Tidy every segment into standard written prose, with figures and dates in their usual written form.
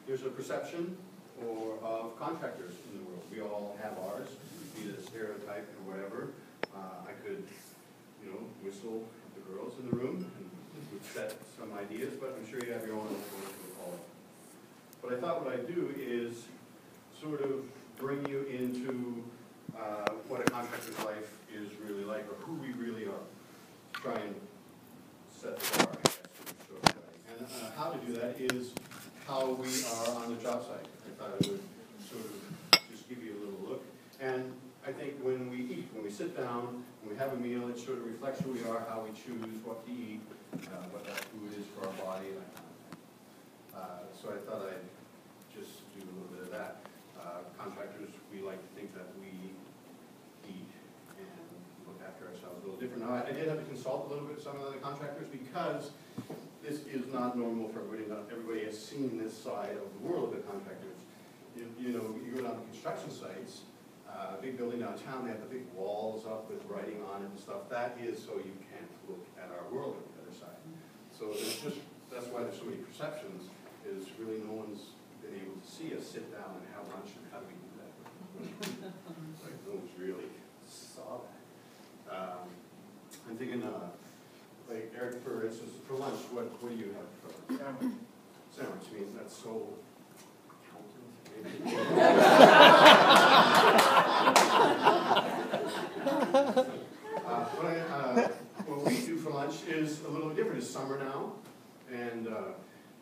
there's a perception of contractors in the world. We all have ours, be it a stereotype or whatever. I could, whistle at the girls in the room and would set some ideas, but I'm sure you have your own call. But I thought what I'd do is sort of bring you into what a contractor's life is really like, or who we really are. Try and set the bar, I guess. And how to do that is how we are on the job site. I thought I would sort of just give you a little look. And I think when we eat, when we sit down, when we have a meal, it sort of reflects who we are, how we choose what to eat, what that food is for our body, that kind of thing. So I thought I'd just do a little bit of that. Contractors, we like to think that we eat and look after ourselves a little different. Now, I did have to consult a little bit with some of the contractors because this is not normal for everybody. Not everybody has seen this side of the world of the contractors. You go down to construction sites, a big building downtown, they have the big walls up with writing on it and stuff. That is so you can't look at our world on the other side. So that's why there's so many perceptions, is really no one's been able to see us sit down and have lunch, and how do we do that? Like, no one's really saw that. I'm thinking, like Eric, for instance, for lunch, what do you have for lunch? Sandwich. I mean, that's so what we do for lunch is a little different. It's summer now, and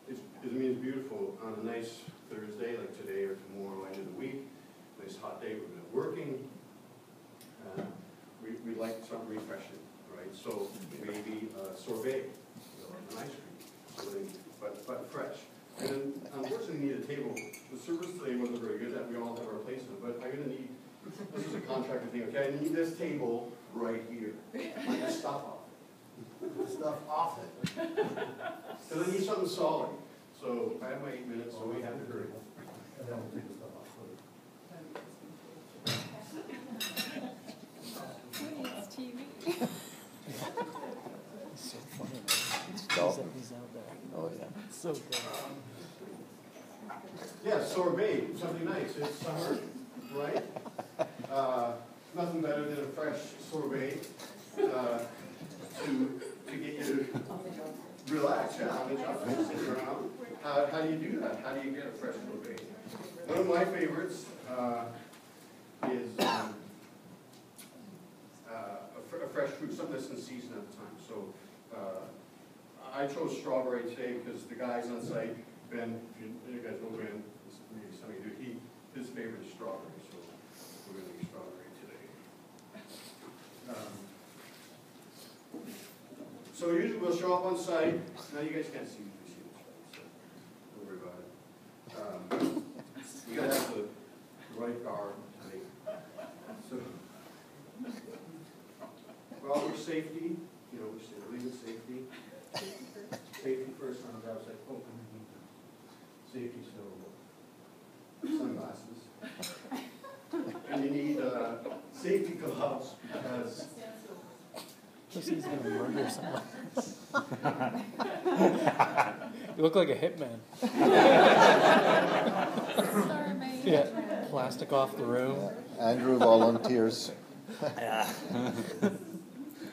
it means beautiful on a nice Thursday, like today or tomorrow, end of the week. Nice hot day, we've been working. We like something refreshing, right? So maybe a sorbet, an ice cream, but fresh. And then, unfortunately, we need a table. The service today wasn't very good, that we all have our place in, but I'm going to need, this is a contractor thing, okay? I need this table right here. Get the stuff off it. Get the stuff off it. Because I need something solid. So I have my 8 minutes, so we have to hurry. And then we'll take the stuff off. Who needs TV? It's so funny. It's Dalton. He's out there. Oh, yeah. It's so good. Yeah, sorbet, something nice. It's summer, right? Nothing better than a fresh sorbet to get you to relax, on the job, sitting around. How do you do that? How do you get a fresh sorbet? One of my favorites is a fresh fruit, something that's in season at the time. So I chose strawberry today because the guys on site, Ben, you guys know Ben, maybe some of you do, his favorite is strawberry, so we're going to eat strawberry today. So usually we'll show up on site. Now you guys can't see this, so don't worry about it. You got to have the right guard today. So, well, we're safety, we're leaving safety. Safety first on the job site. Oh, safety, so sunglasses. And you need safety gloves because He's going to murder someone. You look like a hitman. Yeah, plastic off the room. Yeah. Andrew volunteers.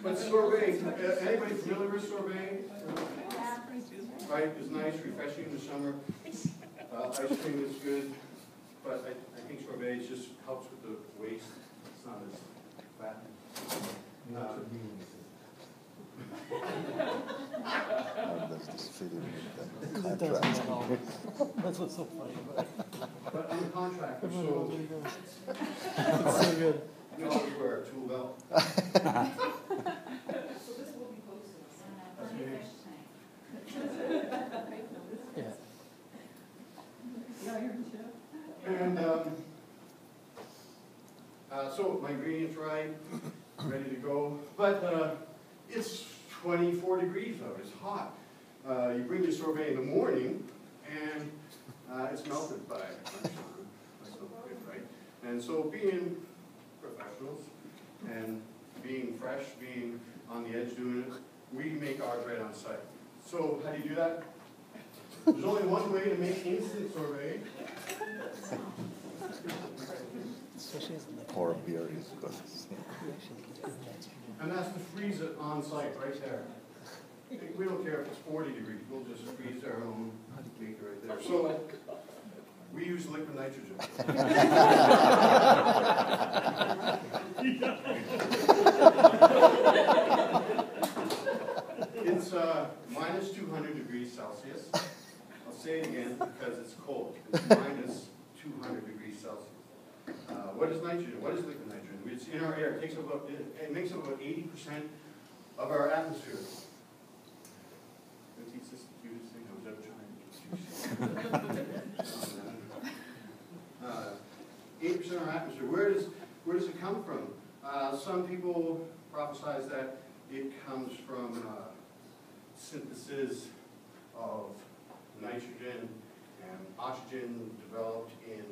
But sorbet, anybody familiar with sorbet? Right, it's nice, refreshing in the summer. Ice cream is good, but I think sorbet just helps with the waste. It's not as fat. How does this fit in with the It doesn't at all. contract? That's what's so funny about it. But I'm a contractor, Everyone knows so what he does. It's so good. we always wear a tool belt. So this will be posted. Yeah. Yeah, you're in show. And so my ingredients right, ready to go. But it's 24 degrees out, it's hot. You bring your sorbet in the morning and it's melted by lunchtime. That's not good, right? And so being professionals and being fresh, being on the edge doing it, we make ours right on site. So how do you do that? There's only one way to make instant sorbet. Pour a beer is good. And that's to freeze it on site, right there. We don't care if it's 40 degrees, we'll just freeze our own maker right there. So, we use liquid nitrogen. It's minus 200 degrees Celsius. I'll say it again because it's cold. It's minus 200 degrees Celsius. What is nitrogen? What is liquid nitrogen? It's in our air. It makes up about 80% of our atmosphere. Is this the cutest thing I was ever trying to 80% of our atmosphere. Where does it come from? Some people prophesize that it comes from synthesis of nitrogen and oxygen developed in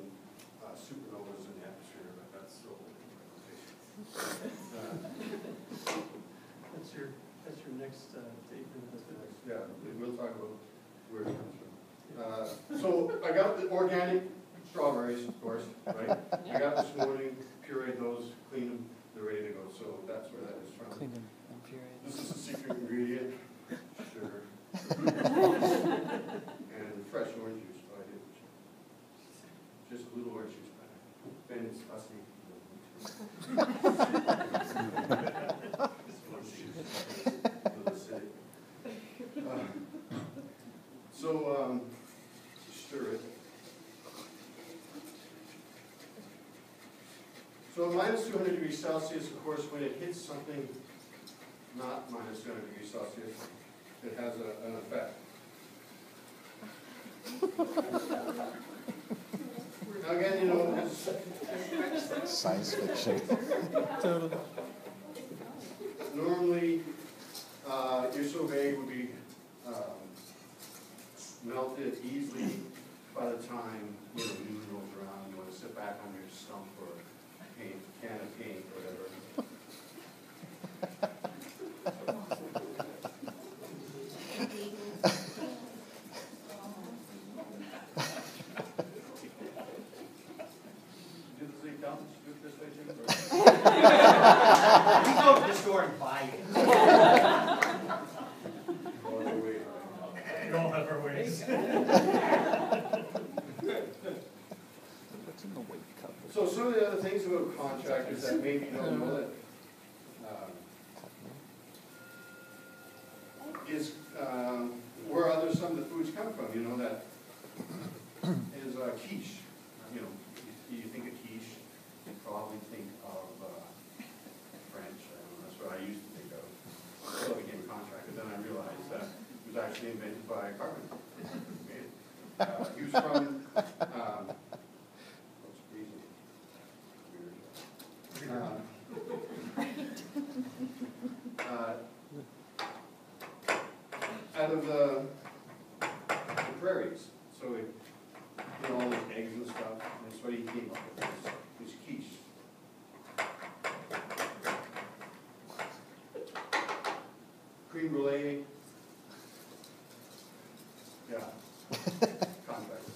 supernovas in the atmosphere, but that's still That's your next statement. yeah, we'll talk about where it comes from. So I got the organic strawberries, of course, right? I got this morning, pureed those, cleaned them, they're ready to go. So that's where that is from. Clean and puree. This is the secret ingredient, sugar, and fresh orange juice. So I did just a little orange juice. Then it's fussy. Stir it. So minus 200 degrees Celsius, of course, when it hits something not minus 200 degrees Celsius, it has an effect. Now again, you know, Science fiction. Totally. normally your sorbet would be melted easily by the time noon rolls around. You want to sit back on your stump or can of paint, whatever. We go to the store and buy it. We all have our ways. So some of the other things about contractors that maybe you don't know that is where some of the foods come from. You know that is quiche. You know, you think of quiche, you probably think of French. That's what I used to think of. Until I became a contractor, then I realized that it was actually invented by a carpenter. He was from. Out of the prairies, so it, all those eggs and stuff, and that's what he came up with, was quiche. Cream brulee, yeah, contract.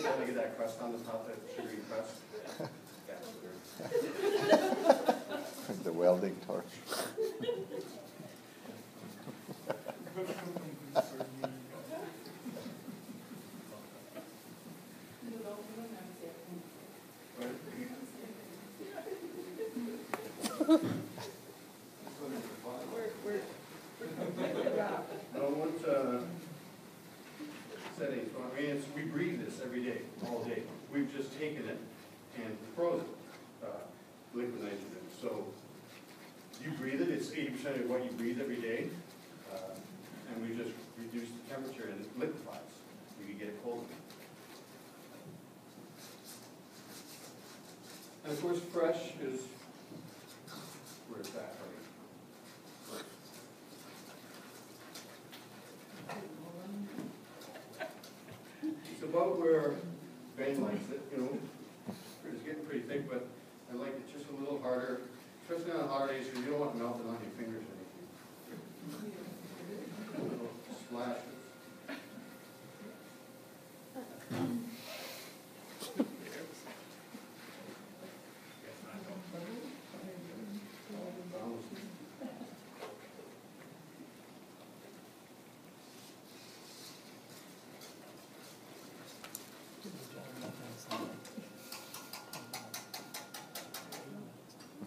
Gotta get that crust on the top, that sugary crust. The welding torch. I won't settings. I mean, we breathe this every day, all day. We've just taken it and frozen liquid nitrogen. So you breathe it. It's 80% of what you breathe every day, and we just reduce the temperature and it liquefies. You can get it cold. And of course, fresh is where it's at, right? It's about where Ben likes it, It's getting pretty thick, but I like it just a little harder Especially on the holidays, because you don't want it melting on your fingers or anything. Little splashes.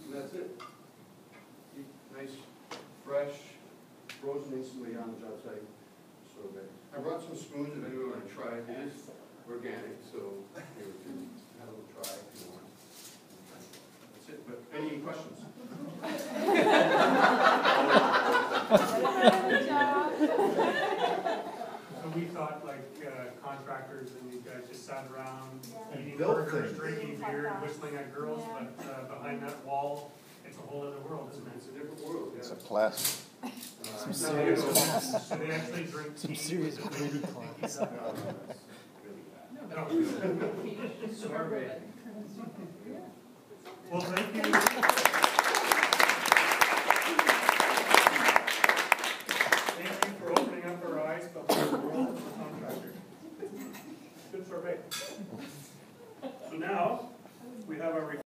And that's it. Nice, fresh, frozen instantly on the job site. So good. I brought some spoons if anyone want to try it. It is organic, so you can have a little try if you want. That's it. But any questions? Good job. So we thought like contractors and you guys just sat around eating built burgers, things. drinking beer, and whistling at girls, but behind that wall, it's a whole other world, isn't It's it? a different world, yeah. It's a class. Some No, serious no, class. So they actually drink Some tea serious with the gritty pinky class. no, that's really bad. No. Well,